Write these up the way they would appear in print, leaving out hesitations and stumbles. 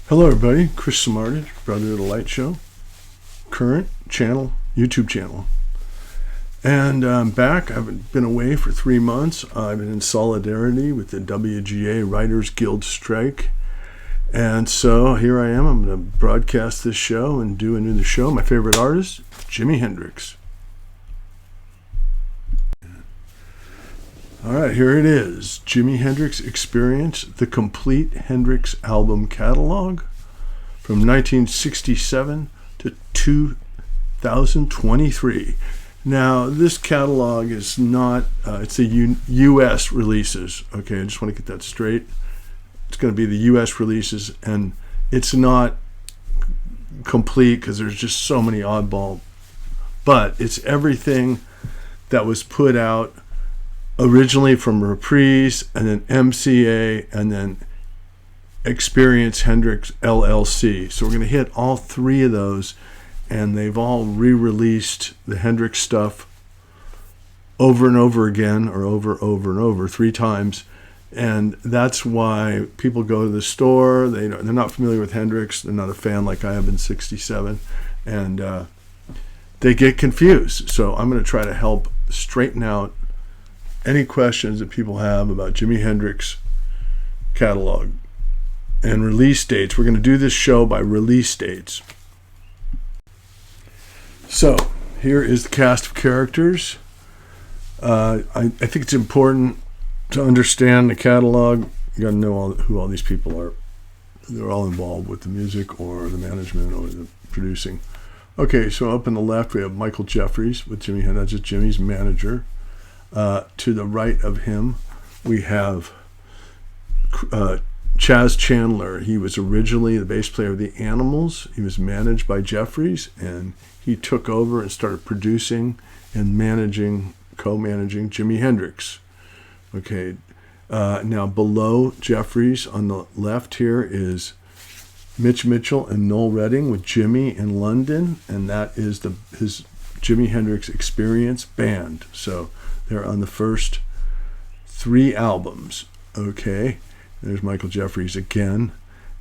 Hello everybody, Chris Samartage, Brother of the Light Show, current channel, YouTube channel. And I'm back. I've been away for 3 months. I've been in solidarity with the WGA Writers Guild strike. And so here I am. I'm going to broadcast this show and do the show. My favorite artist, Jimi Hendrix. All right, here it is. Jimi Hendrix Experience, the complete Hendrix album catalog from 1967 to 2023. Now, this catalog is not, it's the US releases. Okay, I just want to get that straight. It's going to be the US releases, and it's not complete because there's just so many oddball, but it's everything that was put out originally from Reprise, and then MCA, and then Experience Hendrix LLC. So we're going to hit all three of those, and they've all re-released the Hendrix stuff over and over again, or over and over 3 times. And that's why people go to the store. They're not familiar with Hendrix. They're not a fan like I have in '67, and they get confused. So I'm going to try to help straighten out any questions that people have about Jimi Hendrix catalog and release dates. We're going to do this show by release dates. So here is the cast of characters. I think it's important to understand the catalog. You got to know who all these people are. They're all involved with the music or the management or the producing. Okay, so up in the left we have Michael Jeffries with Jimi Hendrix. That's just Jimmy's manager. To the right of him, we have Chaz Chandler. He was originally the bass player of the Animals. He was managed by Jeffries, and he took over and started producing and co-managing Jimi Hendrix. Okay, now below Jeffries on the left here is Mitch Mitchell and Noel Redding with Jimmy in London, and that is his Jimi Hendrix Experience band. So they're on the first 3 albums. Okay, there's Michael Jeffries again.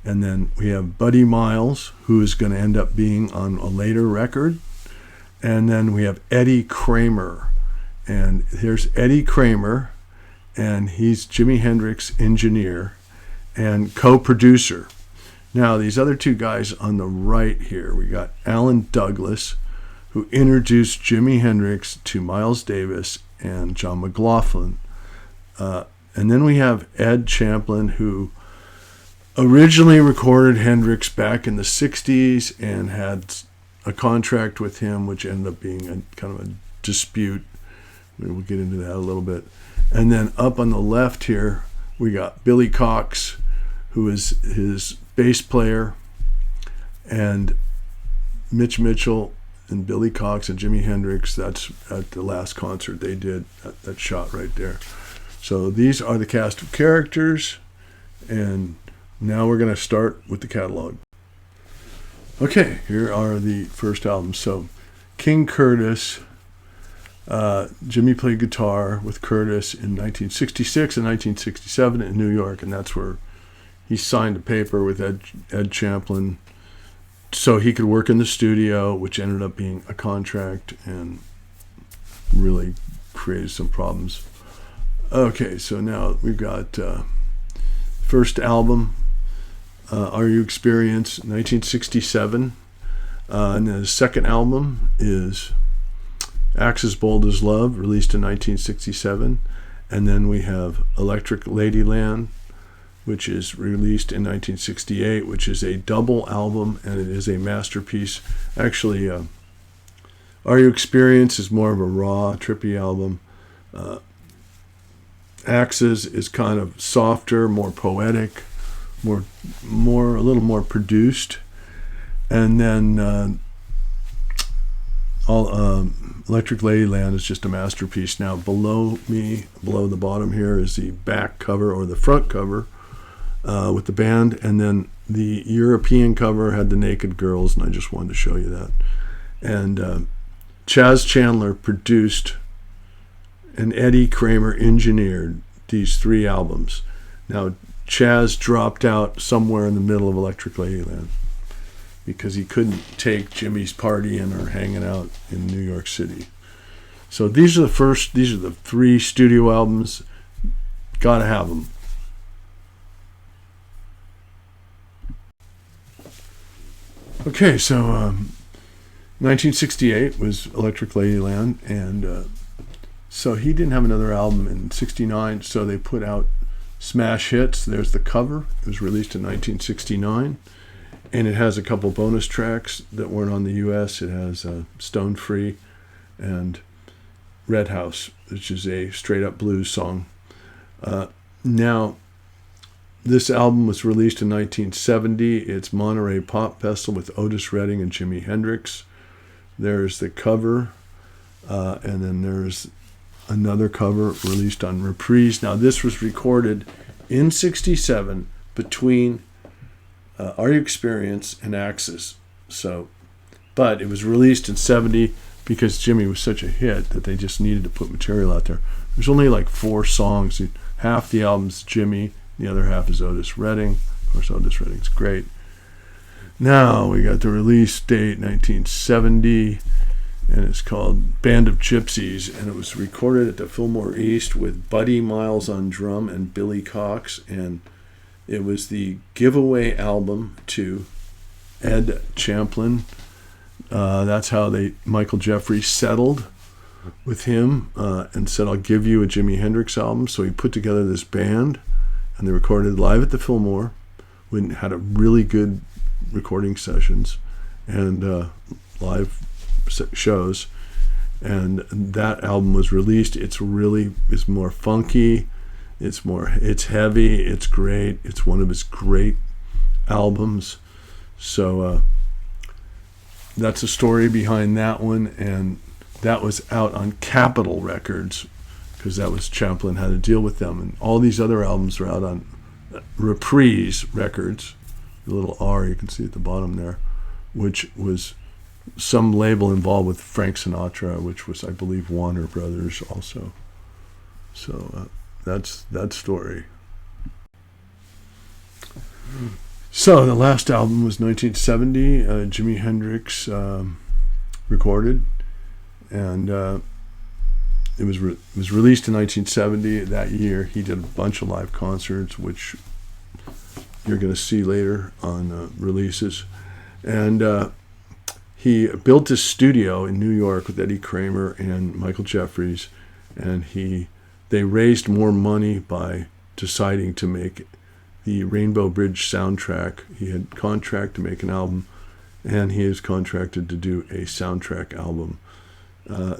And then we have Buddy Miles, who is going to end up being on a later record. And then we have Eddie Kramer. And here's Eddie Kramer, and he's Jimi Hendrix engineer and co-producer. Now, these other 2 guys on the right here, we got Alan Douglas, who introduced Jimi Hendrix to Miles Davis and John McLaughlin. And then we have Ed Champlin, who originally recorded Hendrix back in the 60s and had a contract with him, which ended up being kind of a dispute. We'll get into that a little bit. And then up on the left here, we got Billy Cox, who is his bass player, and Mitch Mitchell and Billy Cox and Jimi Hendrix. That's at the last concert they did, that shot right there. So these are the cast of characters, and now we're going to start with the catalog. Okay, here are the first albums. So King Curtis, Jimmy played guitar with Curtis in 1966 and 1967 in New York, and that's where he signed a paper with Ed Champlin so he could work in the studio, which ended up being a contract and really created some problems. Okay, so now we've got first album, Are You Experience, 1967. And then the second album is Axis Bold as Love, released in 1967. And then we have Electric Ladyland, which is released in 1968, which is a double album, and it is a masterpiece. Actually, Are You Experience is more of a raw, trippy album. Axis is kind of softer, more poetic, a little more produced. And then Electric Ladyland is just a masterpiece. Now below the bottom here is the back cover or the front cover with the band, and then the European cover had the naked girls, and I just wanted to show you that. And Chaz Chandler produced and Eddie Kramer engineered these 3 albums. Now Chaz dropped out somewhere in the middle of Electric Ladyland because he couldn't take Jimmy's partying or hanging out in New York City. So these are the 3 studio albums. Gotta have them. Okay, so 1968 was Electric Ladyland, and so he didn't have another album in 69, so they put out Smash Hits. There's the cover. It was released in 1969, and it has a couple bonus tracks that weren't on the US. It has Stone Free and Red House, which is a straight-up blues song. Now, this album was released in 1970. It's Monterey Pop Festival with Otis Redding and Jimi Hendrix. There's the cover, and then there's another cover released on Reprise. Now, this was recorded in 67 between Are You Experience and Axis. So, but it was released in 70 because Jimmy was such a hit that they just needed to put material out there. There's only like 4 songs. Half the album's Jimmy, the other half is Otis Redding. Of course, Otis Redding's great. Now we got the release date, 1970, and it's called Band of Gypsies, and it was recorded at the Fillmore East with Buddy Miles on drum and Billy Cox, and it was the giveaway album to Ed Champlin. That's how Michael Jeffries settled with him and said, I'll give you a Jimi Hendrix album. So he put together this band, and they recorded live at the Fillmore. We had a really good recording sessions and live shows. And that album was released. It's more funky. It's heavy. It's great. It's one of his great albums. So that's the story behind that one, and that was out on Capitol Records because that was Champlin had to deal with them, and all these other albums are out on Reprise Records, the little R you can see at the bottom there, which was some label involved with Frank Sinatra, which was, I believe, Warner Brothers also. So that's that story. So the last album was 1970, Jimi Hendrix recorded, and it was released in 1970. That year, he did a bunch of live concerts, which you're going to see later on releases. And he built his studio in New York with Eddie Kramer and Michael Jeffries, and they raised more money by deciding to make the Rainbow Bridge soundtrack. He had contract to make an album, and he is contracted to do a soundtrack album.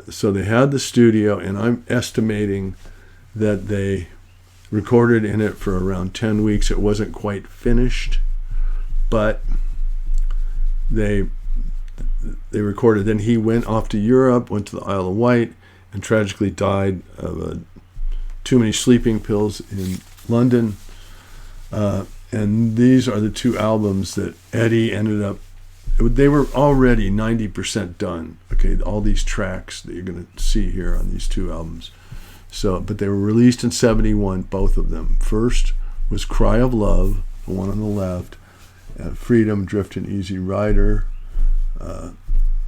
So they had the studio, and I'm estimating that they recorded in it for around 10 weeks. It wasn't quite finished, but they recorded. Then he went off to Europe, went to the Isle of Wight, and tragically died of too many sleeping pills in London. And these are the 2 albums that Eddie ended up, they were already 90% done. Okay, all these tracks that you're going to see here on these 2 albums. So, but they were released in 71, both of them. First was Cry of Love, the one on the left, Freedom, Driftin' Easy Rider,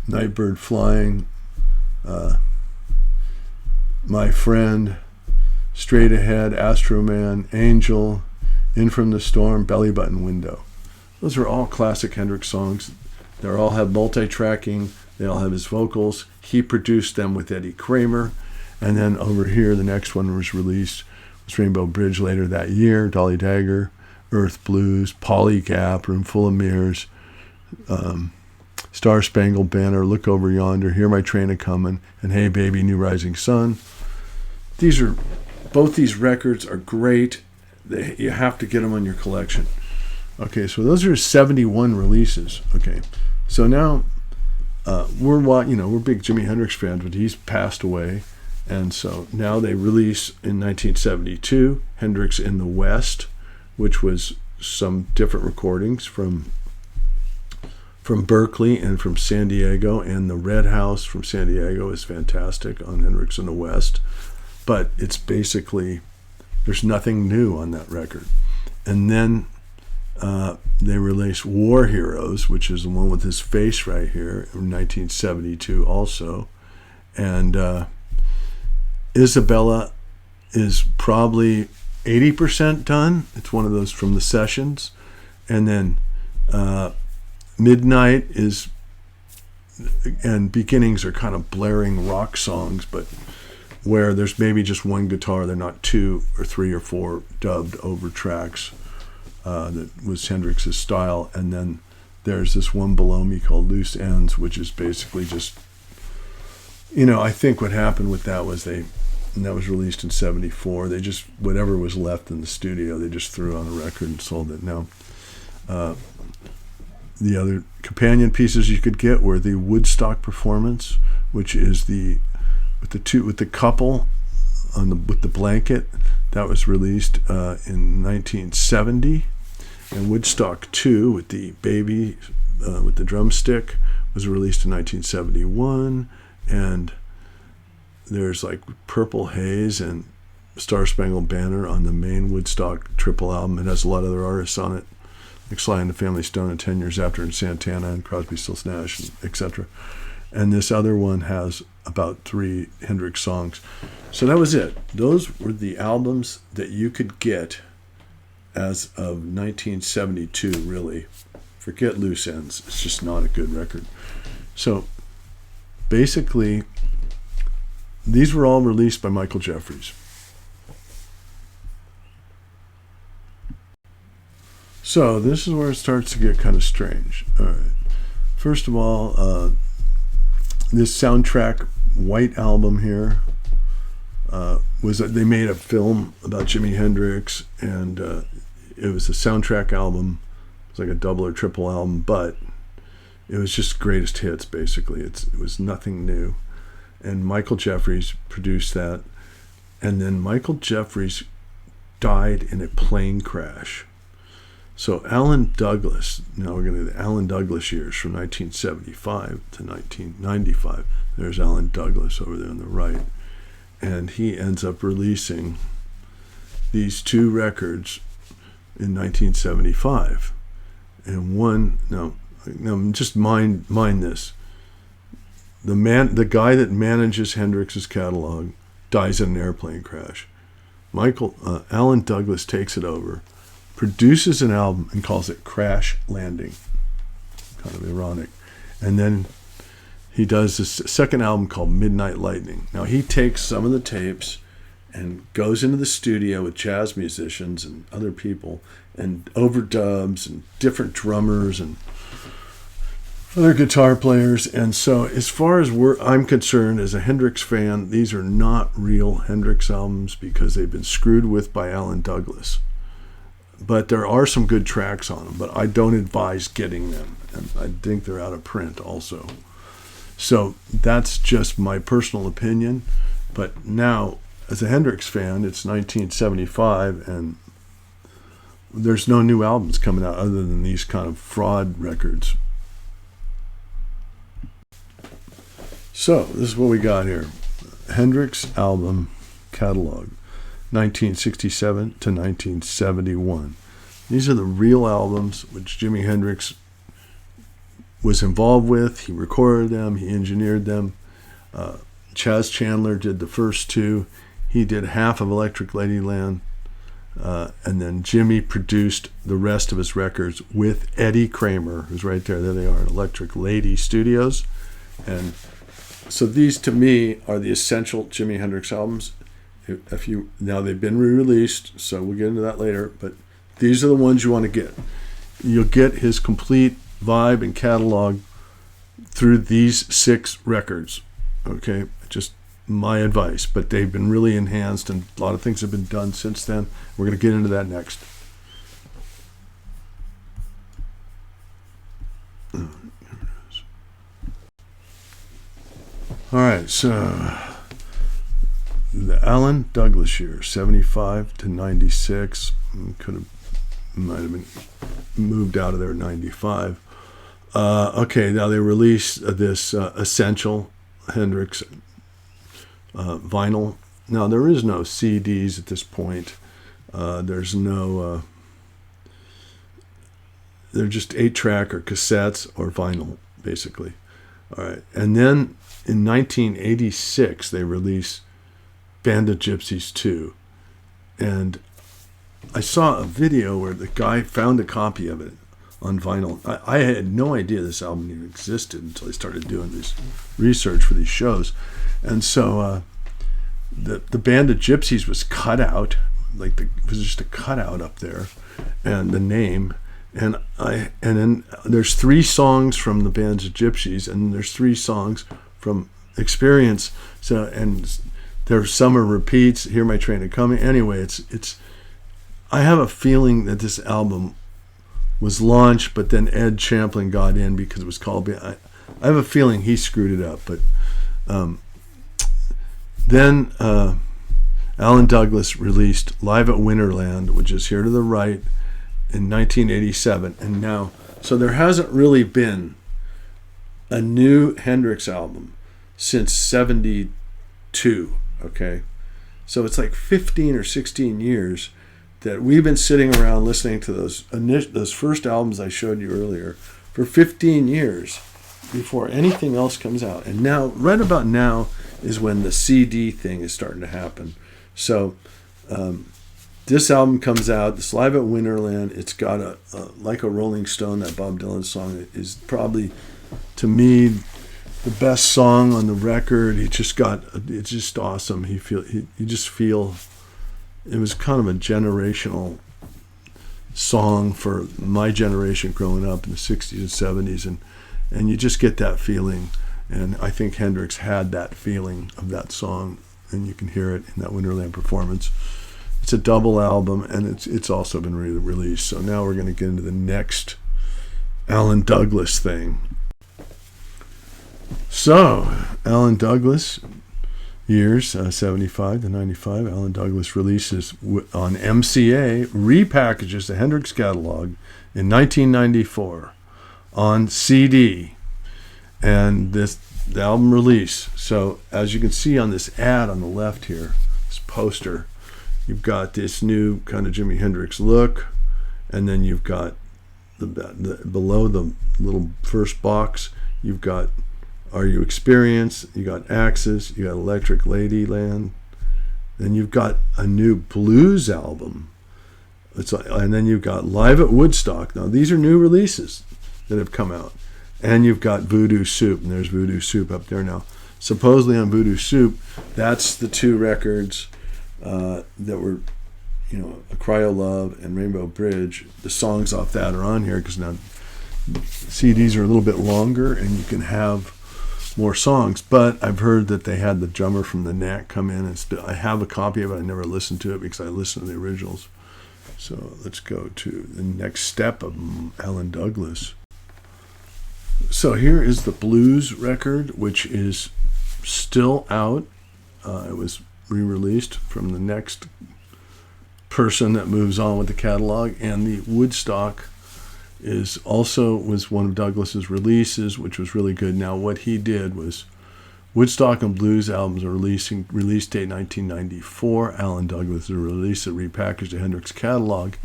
Nightbird Flying, My Friend, Straight Ahead, Astro Man, Angel, In From the Storm, Belly Button Window. Those are all classic Hendrix songs. They all have multi-tracking. They all have his vocals. He produced them with Eddie Kramer. And then over here, the next one was released was Rainbow Bridge later that year, Dolly Dagger, Earth Blues, Polly Gap, Room Full of Mirrors, Star Spangled Banner, Look Over Yonder, Hear My Train A-Comin', and Hey Baby, New Rising Sun. Both these records are great. You have to get them on your collection. Okay, so those are 71 releases. Okay, so now we're big Jimi Hendrix fans, but he's passed away, and so now they release in 1972 Hendrix in the West, which was some different recordings from Berkeley and from San Diego, and the Red House from San Diego is fantastic on Hendrix in the West, but it's basically there's nothing new on that record. And then they released War Heroes, which is the one with his face right here, in 1972 also. And Isabella is probably 80% done. It's one of those from the sessions. And then Midnight is, and Beginnings are kind of blaring rock songs, but where there's maybe just one guitar, they're not 2 or 3 or 4 dubbed over tracks. That was Hendrix's style. And then there's this one below me called Loose Ends, which is basically just, I think what happened with that was and that was released in 74. They just, whatever was left in the studio, they just threw on a record and sold it. Now, the other companion pieces you could get were the Woodstock Performance, which is with the couple with the blanket. That was released in 1970. And Woodstock 2 with the baby with the drumstick was released in 1971. And there's like Purple Haze and Star Spangled Banner on the main Woodstock triple album. It has a lot of other artists on it, like Sly and the Family Stone and 10 Years After and Santana and Crosby, Stills, Nash, etc. And this other one has about 3 Hendrix songs. So that was it. Those were the albums that you could get as of 1972, really. Forget Loose Ends. It's just not a good record. So basically, these were all released by Michael Jeffries. So this is where it starts to get kind of strange. All right. First of all, this soundtrack White album here was that they made a film about Jimi Hendrix, and it was a soundtrack album. It was like a double or triple album, but it was just greatest hits, basically. It was nothing new. And Michael Jeffries produced that. And then Michael Jeffries died in a plane crash. So Alan Douglas, now we're going to the Alan Douglas years from 1975 to 1995. There's Alan Douglas over there on the right. And he ends up releasing these 2 records in 1975. And one, now just mind this. The guy that manages Hendrix's catalog dies in an airplane crash. Alan Douglas takes it over, produces an album, and calls it Crash Landing. Kind of ironic. And then he does this second album called Midnight Lightning. Now he takes some of the tapes and goes into the studio with jazz musicians and other people and overdubs and different drummers and other guitar players. And so as far as I'm concerned, as a Hendrix fan, these are not real Hendrix albums because they've been screwed with by Alan Douglas. But there are some good tracks on them, but I don't advise getting them. And I think they're out of print also. So that's just my personal opinion. But now, as a Hendrix fan, it's 1975, and there's no new albums coming out other than these kind of fraud records. So this is what we got here. Hendrix album catalog, 1967 to 1971. These are the real albums which Jimi Hendrix was involved with. He recorded them, he engineered them. Chaz Chandler did the first 2. He did half of Electric Ladyland, and then Jimmy produced the rest of his records with Eddie Kramer, who's right there. There they are at Electric Lady Studios. And so these, to me, are the essential Jimi Hendrix albums. Now they've been re-released, so we'll get into that later, but these are the ones you want to get. You'll get his complete vibe and catalog through these 6 records. Okay, just my advice, but they've been really enhanced, and a lot of things have been done since then. We're going to get into that next. All right, so the Alan Douglas year, 75 to 96, might have been moved out of there in 95. Okay, now they released this Essential Hendrix vinyl. Now there is no CDs at this point. There's no they're just 8-track or cassettes or vinyl, basically. All right. And then in 1986, they released Band of Gypsies 2. And I saw a video where the guy found a copy of it on vinyl. I had no idea this album even existed until I started doing this research for these shows. And so the Band of Gypsies was cut out, like it was just a cutout up there, and the name. And then there's 3 songs from the Band of Gypsies, and there's 3 songs from Experience. So, and there's summer repeats. Hear My Train A-Coming. Anyway, it's. I have a feeling that this album was launched, but then Ed Champlin got in because it was called. I have a feeling he screwed it up, but then Alan Douglas released Live at Winterland, which is here to the right, in 1987, and now, so there hasn't really been a new Hendrix album since 72, okay? So it's like 15 or 16 years that we've been sitting around listening to those first albums I showed you earlier for 15 years before anything else comes out. And now, right about now, is when the CD thing is starting to happen. So this album comes out, this Live at Winterland. It's got a Like a Rolling Stone, that Bob Dylan song, is probably, to me, the best song on the record. It's just awesome. You just feel it was kind of a generational song for my generation growing up in the 60s and 70s, and you just get that feeling. And I think Hendrix had that feeling of that song, and you can hear it in that Winterland performance. It's a double album, and it's also been released. So now we're going to get into the next Alan Douglas thing. So, Alan Douglas, years 75 to 95, Alan Douglas releases on MCA, repackages the Hendrix catalog in 1994 on CD. And the album release. So as you can see on this ad on the left here, this poster, you've got this new kind of Jimi Hendrix look, and then you've got the below the little first box, you've got Are You Experience, you got Axis, you got Electric Ladyland, then you've got a new blues album, and then you've got Live at Woodstock. Now these are new releases that have come out. And you've got Voodoo Soup, and there's Voodoo Soup up there now. Supposedly on Voodoo Soup, that's the 2 records that were, A Cry of Love and Rainbow Bridge. The songs off that are on here because now CDs are a little bit longer and you can have more songs. But I've heard that they had the drummer from the Knack come in, and I have a copy of it. I never listened to it because I listened to the originals. So let's go to the next step of Alan Douglas. So here is the blues record, which is still out. It was re-released from the next person that moves on with the catalog. And the Woodstock was one of Douglas's releases, which was really good. Now what he did was, Woodstock and blues albums are release date 1994. Alan Douglas released a repackaged Hendrix catalog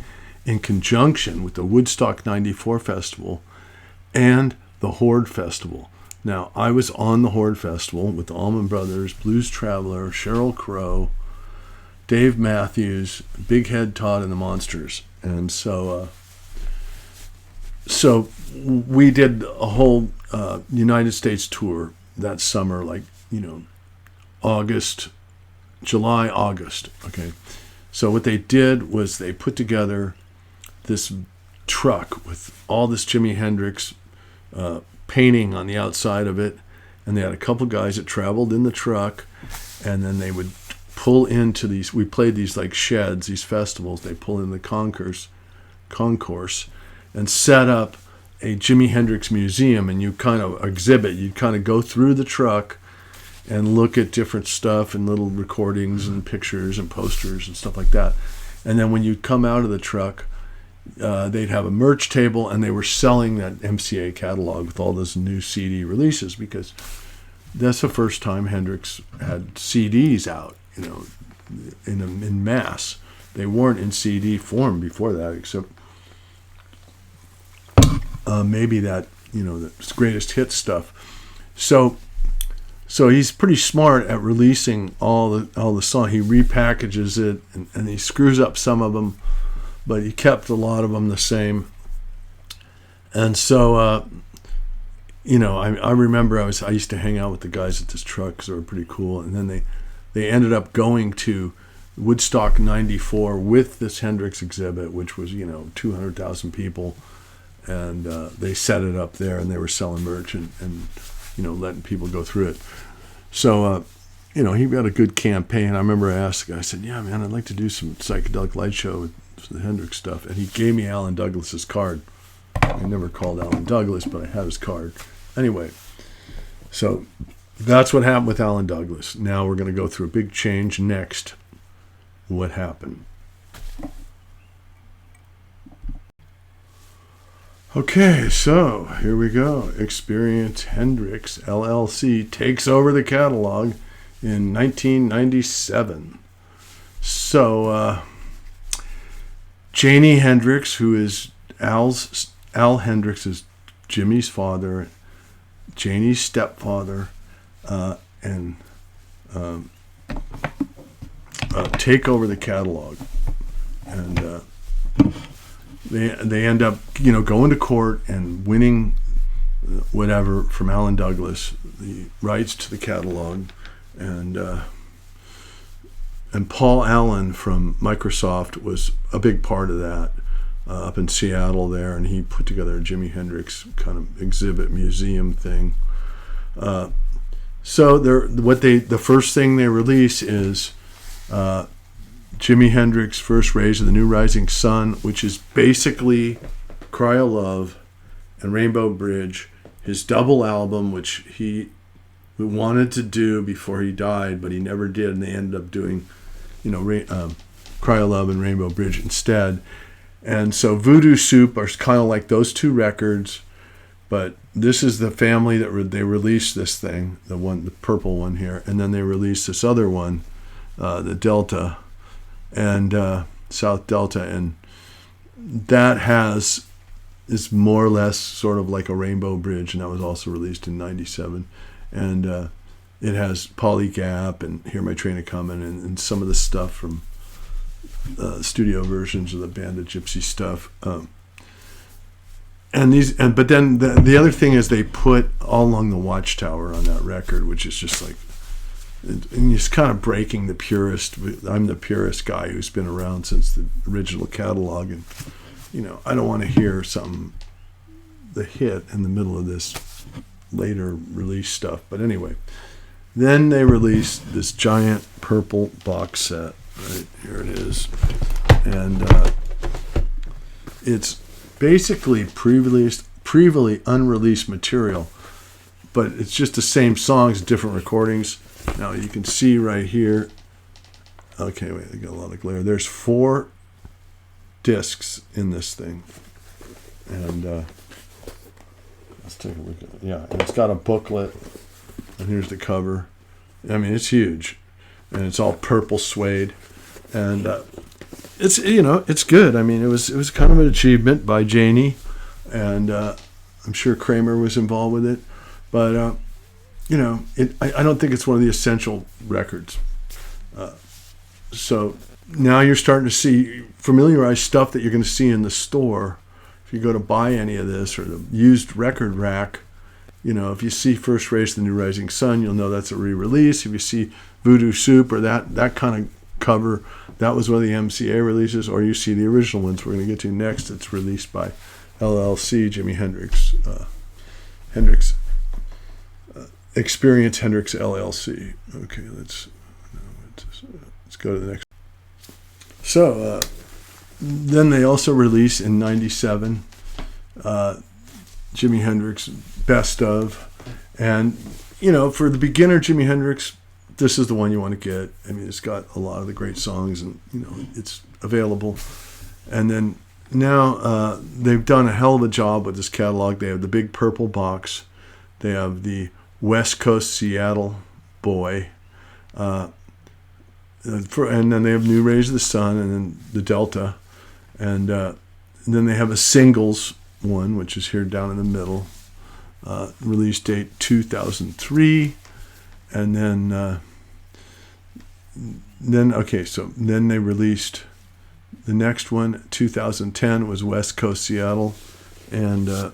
in conjunction with the Woodstock 94 Festival and the Horde Festival. Now, I was on the Horde Festival with the Allman Brothers, Blues Traveler, Sheryl Crow, Dave Matthews, Big Head Todd, and the Monsters. And so we did a whole United States tour that summer, like, July, August. Okay. So what they did was they put together this truck with all this Jimi Hendrix painting on the outside of it, and they had a couple guys that traveled in the truck, and then they would pull into these, we played these like sheds, these festivals, they pull in the concourse and set up a Jimi Hendrix museum, and you kind of exhibit, you kind of go through the truck and look at different stuff and little recordings and pictures and posters and stuff like that. And then when you come out of the truck, they'd have a merch table, and they were selling that MCA catalog with all those new CD releases, because that's the first time Hendrix had CDs out, in mass. They weren't in CD form before that, except maybe that, the greatest hit stuff. So he's pretty smart at releasing all the songs. He repackages it and he screws up some of them, but he kept a lot of them the same. And so, I remember I used to hang out with the guys at this truck because they were pretty cool. And then they ended up going to Woodstock 94 with this Hendrix exhibit, which was, 200,000 people. And they set it up there, and they were selling merch and letting people go through it. So, he got a good campaign. I remember I asked the guy, I said, yeah, man, I'd like to do some psychedelic light show with the Hendrix stuff. And he gave me Alan Douglas's card. I never called Alan Douglas, but I had his card. Anyway, so that's what happened with Alan Douglas. Now we're going to go through a big change next. What happened? Okay, so here we go. Experience Hendrix LLC takes over the catalog in 1997. So, Jimi Hendrix, who is Al Hendrix, is Jimmy's father, Janie's stepfather, and take over the catalog, and they end up going to court and winning whatever from Alan Douglas, the rights to the catalog, and Paul Allen from Microsoft was a big part of that up in Seattle there, and he put together a Jimi Hendrix kind of exhibit museum thing. So the first thing they release is Jimi Hendrix First Rays of the New Rising Sun, which is basically Cry of Love and Rainbow Bridge, his double album, which he wanted to do before he died, but he never did, and they ended up doing, Cry of Love and Rainbow Bridge instead. And so Voodoo Soup are kind of like those two records, but this is the family that they released this thing, the purple one here, and then they released this other one, the Delta, and South Delta, and that is more or less sort of like a Rainbow Bridge, and that was also released in 97. And it has Polly Gap and Hear My Train A-Comin' and some of the stuff from studio versions of the Band of Gypsy stuff. But then the other thing is they put All Along the Watchtower on that record, which is just like, and it's kind of breaking the purist. I'm the purist guy who's been around since the original catalog, and I don't want to hear the hit in the middle of this later release stuff. But anyway, then they released this giant purple box set. Right here it is, and it's basically previously unreleased material, but it's just the same songs, different recordings. Now you can see right here. Okay, wait, I got a lot of glare. There's 4 discs in this thing, and let's take a look at it. Yeah, and it's got a booklet, and here's the cover. I mean, it's huge, and it's all purple suede, and it's it's good. I mean, it was kind of an achievement by Janie, and I'm sure Kramer was involved with it, but I don't think it's one of the essential records. So now you're starting to see familiarized stuff that you're going to see in the store. If you go to buy any of this, or the used record rack, if you see First Race, The New Rising Sun, you'll know that's a re-release. If you see Voodoo Soup or that kind of cover, that was one of the MCA releases, or you see the original ones we're going to get to next. It's released by LLC, Jimi Hendrix, Hendrix Experience Hendrix LLC. Okay, let's go to the next. So then they also released in 97 Jimi Hendrix Best Of, and for the beginner Jimi Hendrix, this is the one you want to get. I mean, it's got a lot of the great songs, and it's available. And then now they've done a hell of a job with this catalog. They have the big purple box, they have the West Coast Seattle Boy, and then they have New Rays of the Sun, and then the Delta, and then they have a singles one, which is here down in the middle. Release date 2003, and then they released the next one. 2010 was West Coast Seattle, and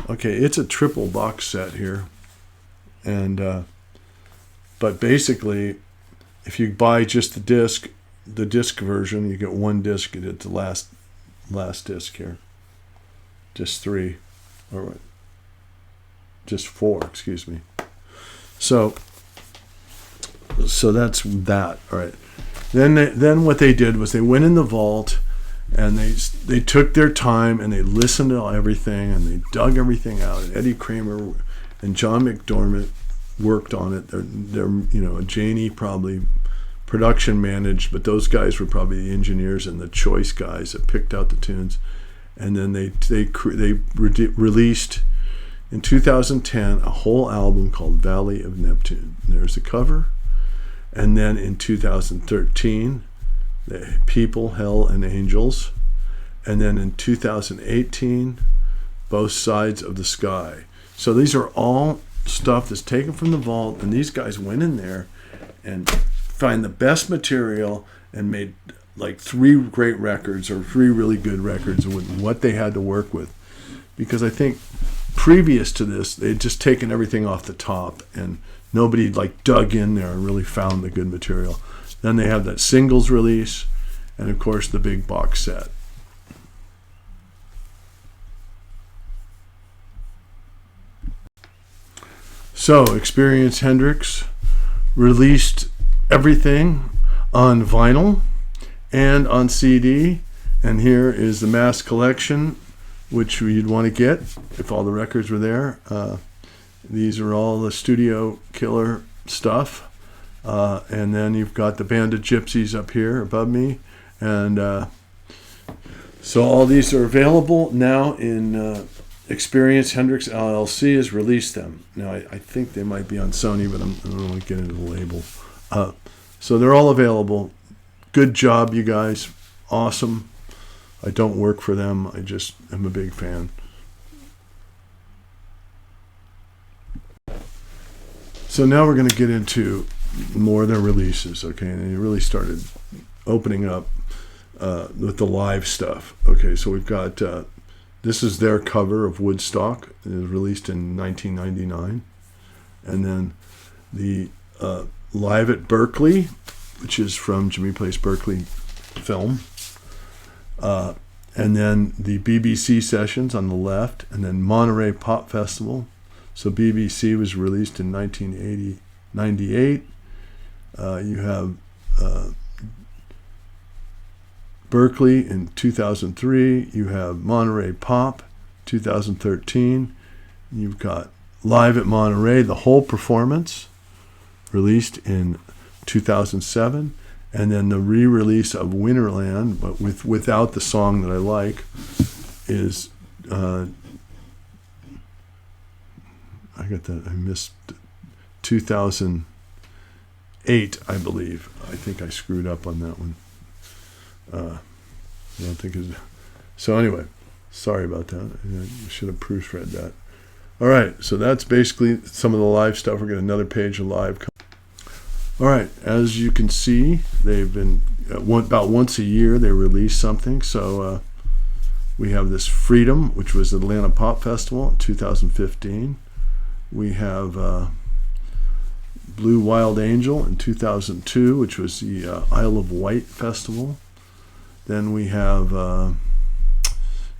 it's a triple box set here, and but basically, if you buy just the disc version, you get one disc. It's the last disc here, just three, or just four, excuse me. So that's that. All right. Then what they did was they went in the vault, and they took their time and they listened to everything and they dug everything out. And Eddie Kramer and John McDermott worked on it. They're Janie probably production managed, but those guys were probably the engineers and the choice guys that picked out the tunes. And then they released in 2010 a whole album called Valley of Neptune. There's a cover. And then in 2013, the People, Hell, and Angels. And then in 2018, Both Sides of the Sky. So these are all stuff that's taken from the vault, and these guys went in there and find the best material and made like 3 great records, or 3 really good records with what they had to work with. Because I think previous to this, they'd just taken everything off the top and nobody like dug in there and really found the good material. Then they have that singles release, and of course the big box set. So Experience Hendrix released everything on vinyl and on CD, and here is the mass collection, which you'd want to get if all the records were there. These are all the Studio Killer stuff. And then you've got the Band of Gypsies up here above me. And so all these are available now in Experience. Hendrix LLC has released them. Now, I think they might be on Sony, but I don't want to get into the label. So they're all available. Good job, you guys. Awesome. I don't work for them. I just am a big fan. So now we're going to get into more of their releases, okay? And they really started opening up with the live stuff. Okay, so we've got, this is their cover of Woodstock. It was released in 1999. And then the Live at Berkeley, which is from Jimmy Plays Berkeley film. And then the BBC sessions on the left, and then Monterey Pop Festival. So BBC was released in 1998. You have Berkeley in 2003. You have Monterey Pop 2013. You've got Live at Monterey, the whole performance, released in 2007. And then the re-release of Winterland, but without the song that I like, is I missed 2008, I believe. I think I screwed up on that one. I don't think it's... So anyway, sorry about that. I should have proofread that. All right, so that's basically some of the live stuff. We're getting another page of live. All right, as you can see, they've been about once a year they release something. So we have this Freedom, which was Atlanta Pop Festival in 2015. We have Blue Wild Angel in 2002, which was the Isle of Wight Festival. Then we have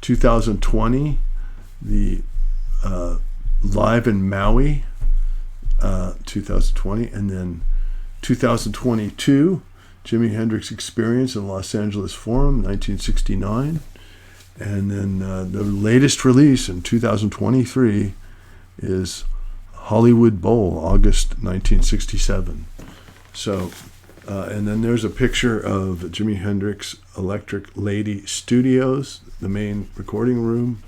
2020, the Live in Maui, 2020, and then 2022, Jimi Hendrix Experience in Los Angeles Forum, 1969. And then the latest release in 2023 is Hollywood Bowl, August 1967. So, and then there's a picture of Jimi Hendrix Electric Lady Studios, the main recording room,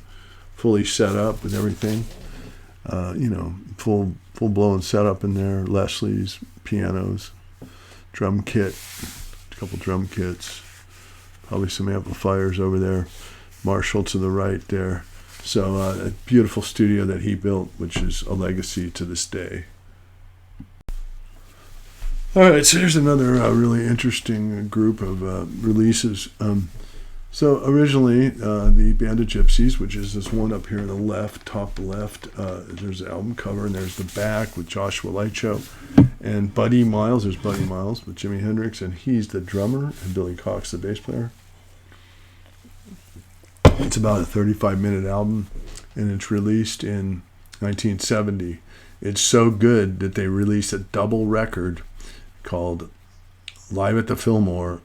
fully set up with everything. Full-blown setup in there. Leslie's, pianos, drum kit, a couple drum kits, probably some amplifiers over there. Marshall to the right there. So a beautiful studio that he built, which is a legacy to this day. All right, so here's another really interesting group of releases. So originally, the Band of Gypsies, which is this one up here on the left, top left, there's the album cover, and there's the back with Joshua Lightshow and Buddy Miles. There's Buddy Miles with Jimi Hendrix, and he's the drummer, and Billy Cox, the bass player. It's about a 35-minute album, and it's released in 1970. It's so good that they released a double record called Live at the Fillmore,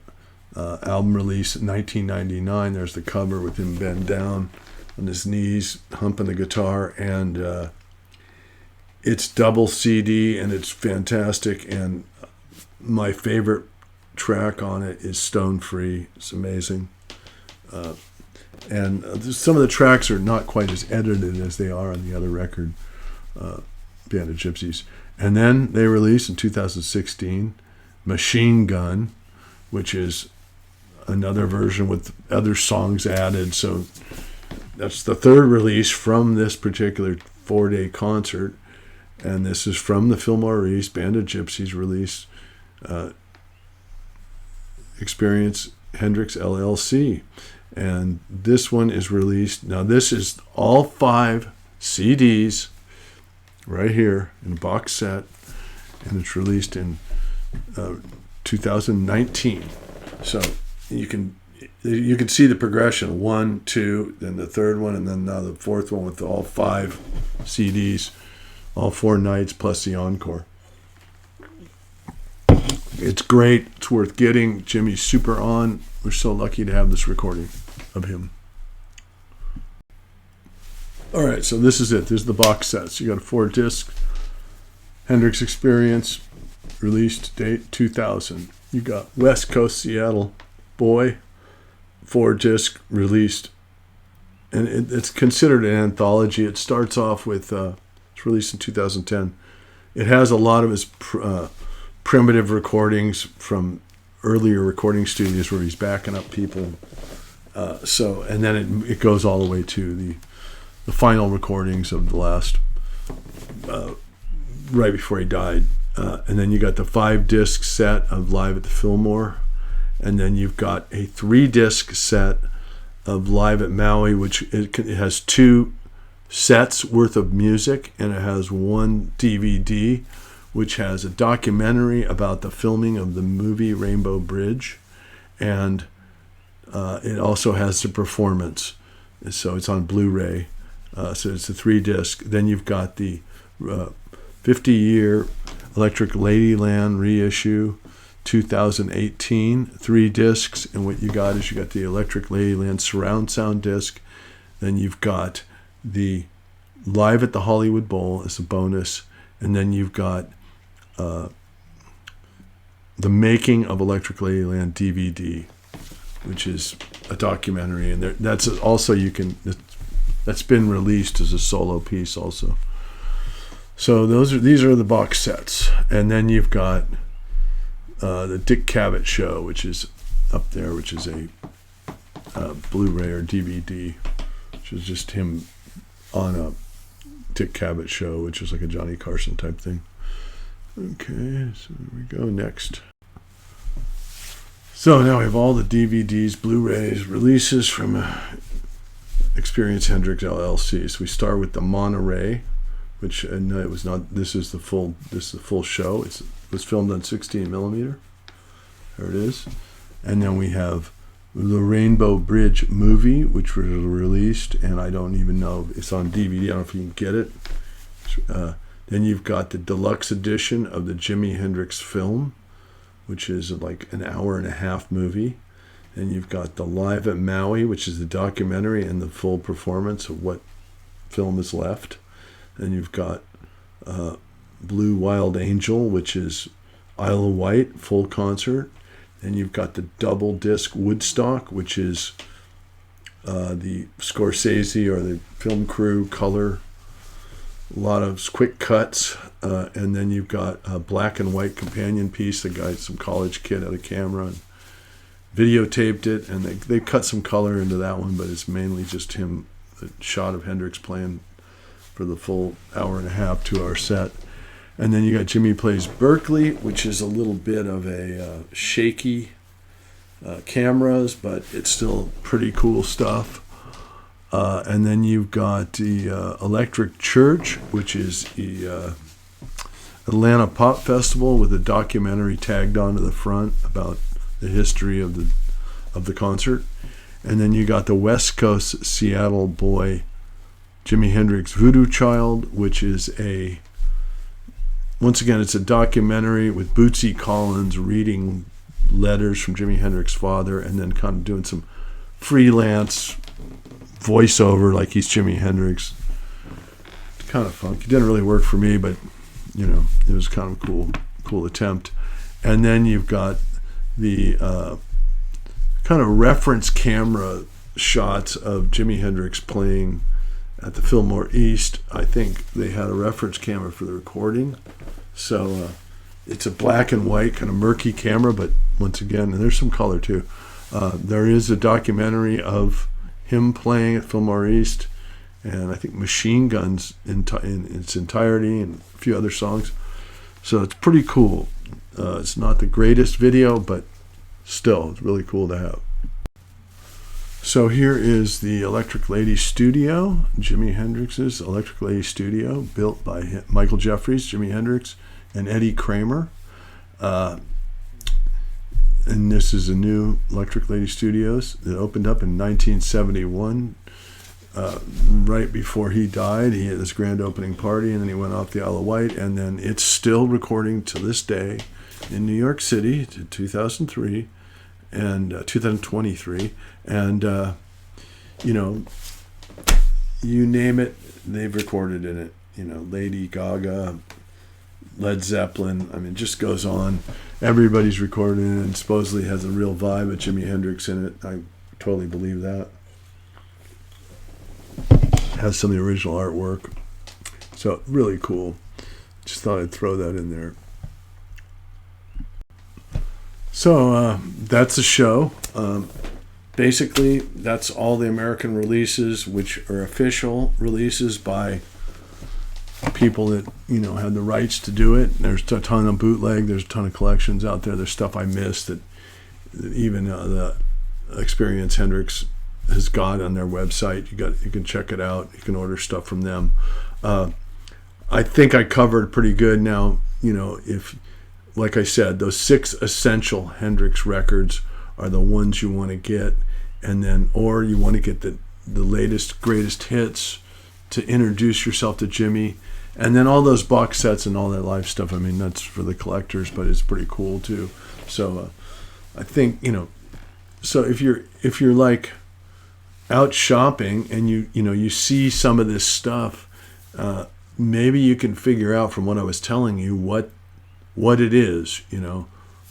album release in 1999. There's the cover with him bent down on his knees, humping the guitar, and it's double CD, and it's fantastic. And my favorite track on it is Stone Free. It's amazing. And some of the tracks are not quite as edited as they are on the other record, Band of Gypsies. And then they released in 2016 Machine Gun, which is another version with other songs added. So that's the third release from this particular 4-day concert. And this is from the Fillmore East Band of Gypsies release, Experience Hendrix LLC. And this one is released. Now this is all 5 CDs right here in a box set, and it's released in 2019. So you can see the progression: 1, 2, then the third one, and then now the fourth one with all 5 CDs, all 4 nights plus the encore. It's great. It's worth getting. Jimmy's super on. We're so lucky to have this recording of him. All right, so this is it. There's the box sets. You got a 4-disc Hendrix Experience, released date 2000. You got West Coast Seattle Boy, 4-disc released, and it's considered an anthology. It starts off with it's released in 2010. It has a lot of his primitive recordings from earlier recording studios where he's backing up people. And then it goes all the way to the final recordings of the last, right before he died. And then you got the 5-disc set of Live at the Fillmore. And then you've got a 3-disc set of Live at Maui, which it has 2 sets worth of music, and it has 1 DVD, which has a documentary about the filming of the movie Rainbow Bridge. And it also has the performance. So it's on Blu-ray. So it's a 3-disc. Then you've got the 50-year Electric Ladyland reissue, 2018, 3 discs. And what you got is you got the Electric Ladyland surround sound disc. Then you've got the Live at the Hollywood Bowl as a bonus. And then you've got the Making of Electric Ladyland DVD, which is a documentary, and that's also that's been released as a solo piece also. So these are the box sets, and then you've got the Dick Cavett Show, which is up there, which is a Blu-ray or DVD, which is just him on a Dick Cavett Show, which is like a Johnny Carson type thing. Okay, so here we go next. So now we have all the DVDs, Blu-rays, releases from Experience Hendrix LLC. So we start with the Monterey, which it was not. This is the full show. It was filmed on 16 millimeter. There it is. And then we have the Rainbow Bridge movie, which was released, and I don't even know if it's on DVD. I don't know if you can get it. Then you've got the deluxe edition of the Jimi Hendrix film, which is like an 1.5-hour movie. Then you've got the Live at Maui, which is the documentary and the full performance of what film is left. Then you've got Blue Wild Angel, which is Isle of Wight, full concert. Then you've got the double disc Woodstock, which is the Scorsese or the film crew color. A lot of quick cuts, and then you've got a black and white companion piece. The guy, some college kid, had a camera and videotaped it, and they cut some color into that one, but it's mainly just him the shot of Hendrix playing for the full hour and a half, 2-hour set. And then you got Jimi Plays Berkeley, which is a little bit of a shaky cameras, but it's still pretty cool stuff. And then you've got the Electric Church, which is the Atlanta Pop Festival with a documentary tagged onto the front about the history of the concert. And then you got the West Coast Seattle boy Jimi Hendrix Voodoo Child, which is once again, it's a documentary with Bootsy Collins reading letters from Jimi Hendrix's father and then kind of doing some freelance voiceover like he's Jimi Hendrix. It's kind of funky. It didn't really work for me, but it was kind of a cool attempt. And then you've got the kind of reference camera shots of Jimi Hendrix playing at the Fillmore East. I think they had a reference camera for the recording. So it's a black and white kind of murky camera, but once again, and there's some color too. There is a documentary of him playing at Fillmore East, and I think Machine Guns in its entirety, and a few other songs. So it's pretty cool. It's not the greatest video, but still, it's really cool to have. So here is the Electric Lady Studio, Jimi Hendrix's Electric Lady Studio, built by Michael Jeffries, Jimi Hendrix, and Eddie Kramer. And this is a new Electric Lady Studios that opened up in 1971, right before he died. He had this grand opening party, and then he went off the Isle of Wight, and then it's still recording to this day in New York City to 2003 and 2023, and you name it, they've recorded in it. Lady Gaga, Led Zeppelin. I mean, it just goes on. Everybody's recorded in it, and supposedly has a real vibe of Jimi Hendrix in it. I totally believe that. Has some of the original artwork, so really cool. Just thought I'd throw that in there. So that's the show. Basically, that's all the American releases, which are official releases by people that had the rights to do it. There's a ton of bootleg. There's a ton of collections out there. There's stuff I missed that even the Experience Hendrix has got on their website. You can check it out. You can order stuff from them. I think I covered pretty good. Now, if, like I said, those 6 essential Hendrix records are the ones you want to get, and then, or you want to get the latest, greatest hits to introduce yourself to Jimi, and then all those box sets and all that live stuff. I mean, that's for the collectors, but it's pretty cool too. So I think so if you're like out shopping and you see some of this stuff, maybe you can figure out from what I was telling you what it is.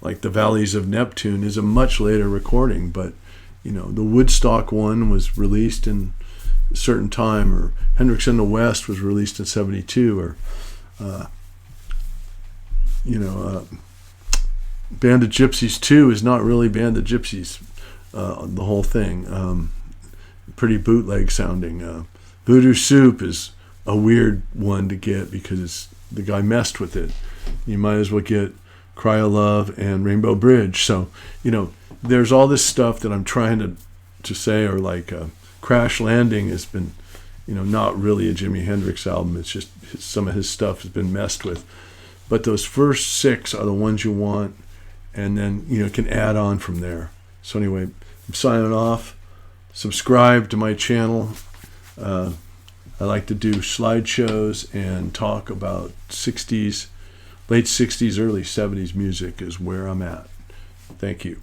Like the Valleys of Neptune is a much later recording, but the Woodstock one was released in a certain time, or Hendrix in the West was released in 72, or Band of Gypsies 2 is not really Band of Gypsies, the whole thing. Pretty bootleg sounding. Voodoo Soup is a weird one to get because the guy messed with it. You might as well get Cry of Love and Rainbow Bridge. So, there's all this stuff that I'm trying to say, or like Crash Landing has been, not really a Jimi Hendrix album. It's just some of his stuff has been messed with. But those first 6 are the ones you want, and then, can add on from there. So anyway, I'm signing off. Subscribe to my channel. I like to do slideshows and talk about late 60s, early 70s music is where I'm at. Thank you.